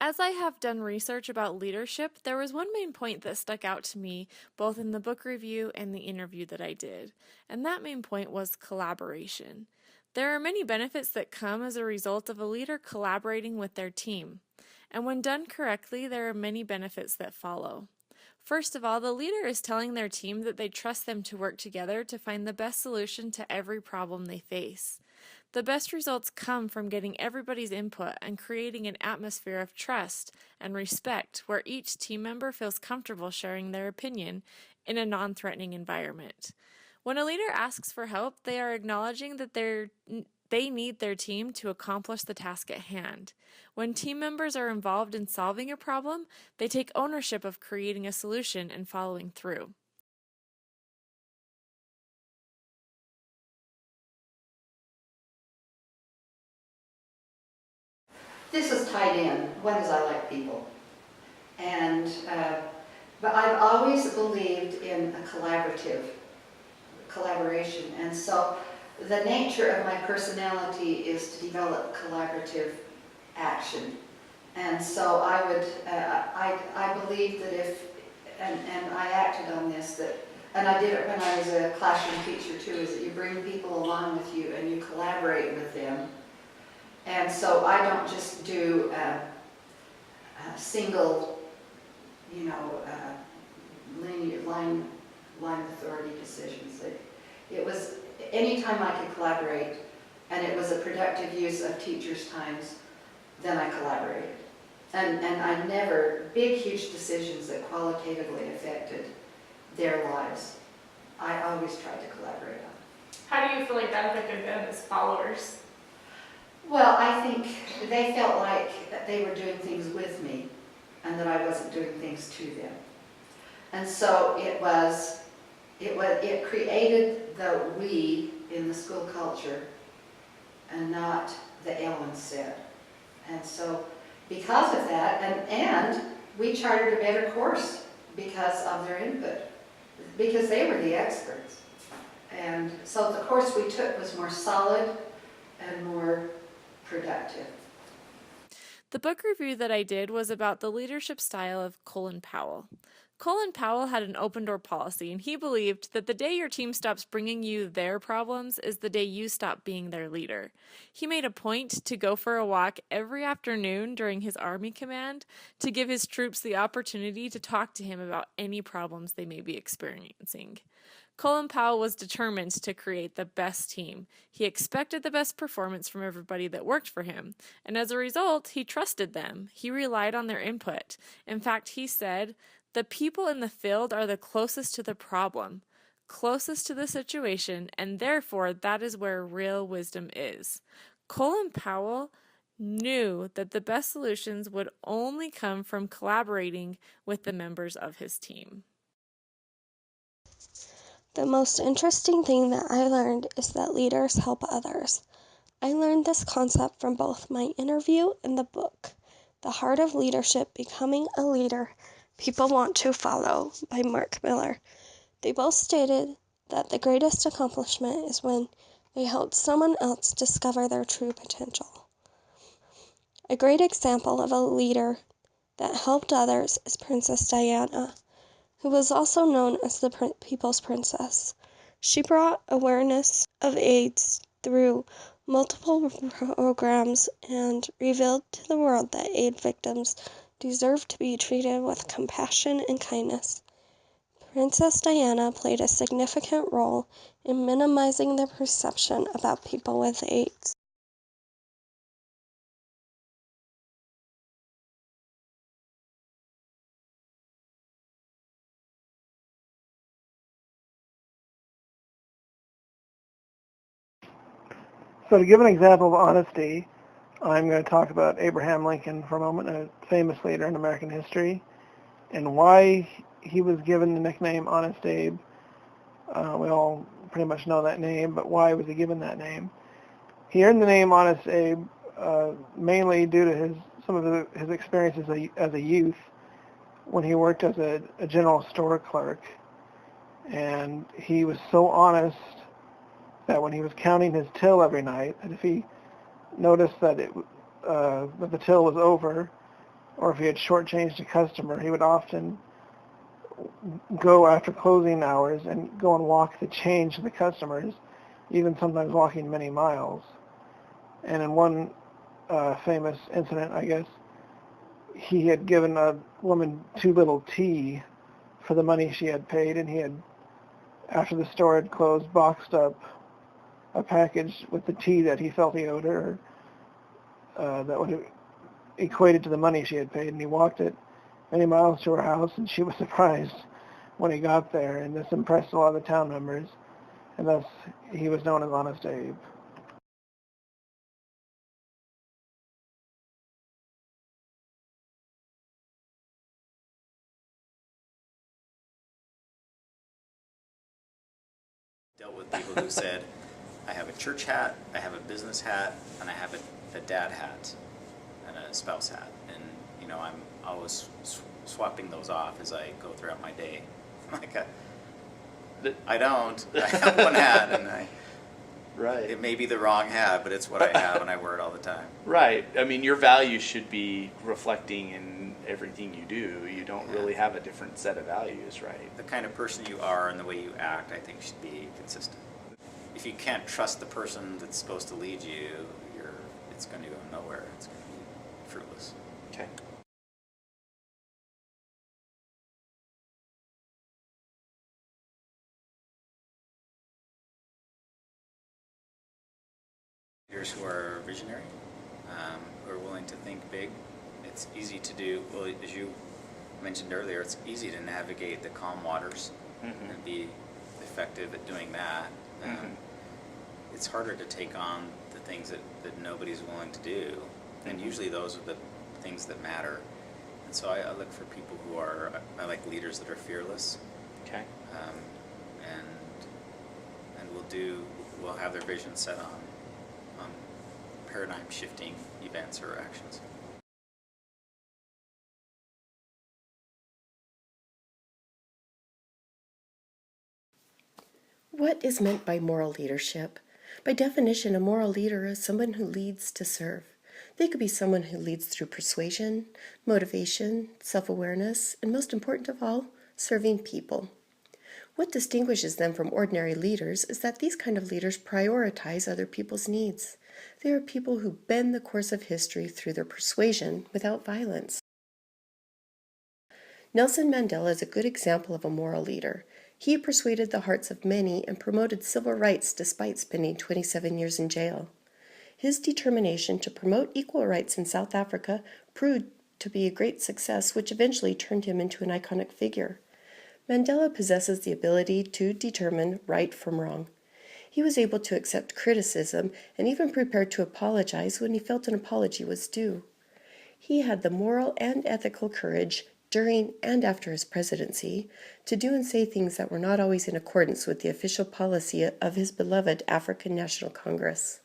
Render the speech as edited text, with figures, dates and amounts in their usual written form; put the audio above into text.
As I have done research about leadership, there was one main point that stuck out to me both in the book review and the interview that I did, and that main point was collaboration. There are many benefits that come as a result of a leader collaborating with their team, and when done correctly, there are many benefits that follow. First of all, the leader is telling their team that they trust them to work together to find the best solution to every problem they face. The best results come from getting everybody's input and creating an atmosphere of trust and respect where each team member feels comfortable sharing their opinion in a non-threatening environment. When a leader asks for help, they are acknowledging that they need their team to accomplish the task at hand. When team members are involved in solving a problem, they take ownership of creating a solution and following through. This is tied in, when does I like people? And, but I've always believed in a collaboration. And so the nature of my personality is to develop collaborative action. And so I would, I believe that if, and I acted on this, that, and I did it when I was a classroom teacher too, is that you bring people along with you and you collaborate with them. And so I don't just do a single, linear line authority decisions. It was anytime I could collaborate, and it was a productive use of teachers' times, then I collaborated. And I never, big, huge decisions that qualitatively affected their lives, I always tried to collaborate on. How do you feel like that affected them as followers? Well, I think they felt like that they were doing things with me and that I wasn't doing things to them. And so it created the we in the school culture and not the Ellen said. And so because of that, and we charted a better course because of their input, because they were the experts. And so the course we took was more solid and more productive. The book review that I did was about the leadership style of Colin Powell. Colin Powell had an open door policy, and he believed that the day your team stops bringing you their problems is the day you stop being their leader. He made a point to go for a walk every afternoon during his Army command to give his troops the opportunity to talk to him about any problems they may be experiencing. Colin Powell was determined to create the best team. He expected the best performance from everybody that worked for him, and as a result, he trusted them. He relied on their input. In fact, he said, "The people in the field are the closest to the problem, closest to the situation, and therefore that is where real wisdom is." Colin Powell knew that the best solutions would only come from collaborating with the members of his team. The most interesting thing that I learned is that leaders help others. I learned this concept from both my interview and the book, The Heart of Leadership, Becoming a Leader People Want to Follow by Mark Miller. They both stated that the greatest accomplishment is when they help someone else discover their true potential. A great example of a leader that helped others is Princess Diana, who was also known as the People's Princess. She brought awareness of AIDS through multiple programs and revealed to the world that AIDS victims deserve to be treated with compassion and kindness. Princess Diana played a significant role in minimizing the perception about people with AIDS. So to give an example of honesty, I'm going to talk about Abraham Lincoln for a moment, a famous leader in American history, and why he was given the nickname Honest Abe. We all pretty much know that name, but why was he given that name? He earned the name Honest Abe mainly due to some of his experiences as a youth when he worked as a general store clerk. And he was so honest that when he was counting his till every night, that if he noticed that the till was over, or if he had shortchanged a customer, he would often go after closing hours and go and walk the change to the customers, even sometimes walking many miles. And in one famous incident, I guess, he had given a woman too little tea for the money she had paid, and he had, after the store had closed, boxed up a package with the tea that he felt he owed her, that would have equated to the money she had paid, and he walked it many miles to her house, and she was surprised when he got there, and this impressed a lot of the town members, and thus he was known as Honest Abe. Dealt with people who said, I have a church hat, I have a business hat, and I have a dad hat and a spouse hat. And, you know, I'm always swapping those off as I go throughout my day. Like, I don't. I have one hat, and Right. it may be the wrong hat, but it's what I have, and I wear it all the time. Right. I mean, your values should be reflecting in everything you do. You don't really have a different set of values, right? The kind of person you are and the way you act, I think, should be consistent. If you can't trust the person that's supposed to lead you, it's going to go nowhere. It's going to be fruitless. Okay. Leaders who are visionary, who are willing to think big. It's easy to do, well, as you mentioned earlier, it's easy to navigate the calm waters and be effective at doing that. It's harder to take on the things that nobody's willing to do, and usually those are the things that matter. And so I look for people who are, I like leaders that are fearless. Okay. And will have their vision set on paradigm shifting events or actions. What is meant by moral leadership? By definition, a moral leader is someone who leads to serve. They could be someone who leads through persuasion, motivation, self-awareness, and most important of all, serving people. What distinguishes them from ordinary leaders is that these kind of leaders prioritize other people's needs. They are people who bend the course of history through their persuasion without violence. Nelson Mandela is a good example of a moral leader. He persuaded the hearts of many and promoted civil rights despite spending 27 years in jail. His determination to promote equal rights in South Africa proved to be a great success, which eventually turned him into an iconic figure. Mandela possesses the ability to determine right from wrong. He was able to accept criticism and even prepared to apologize when he felt an apology was due. He had the moral and ethical courage during and after his presidency to do and say things that were not always in accordance with the official policy of his beloved African National Congress.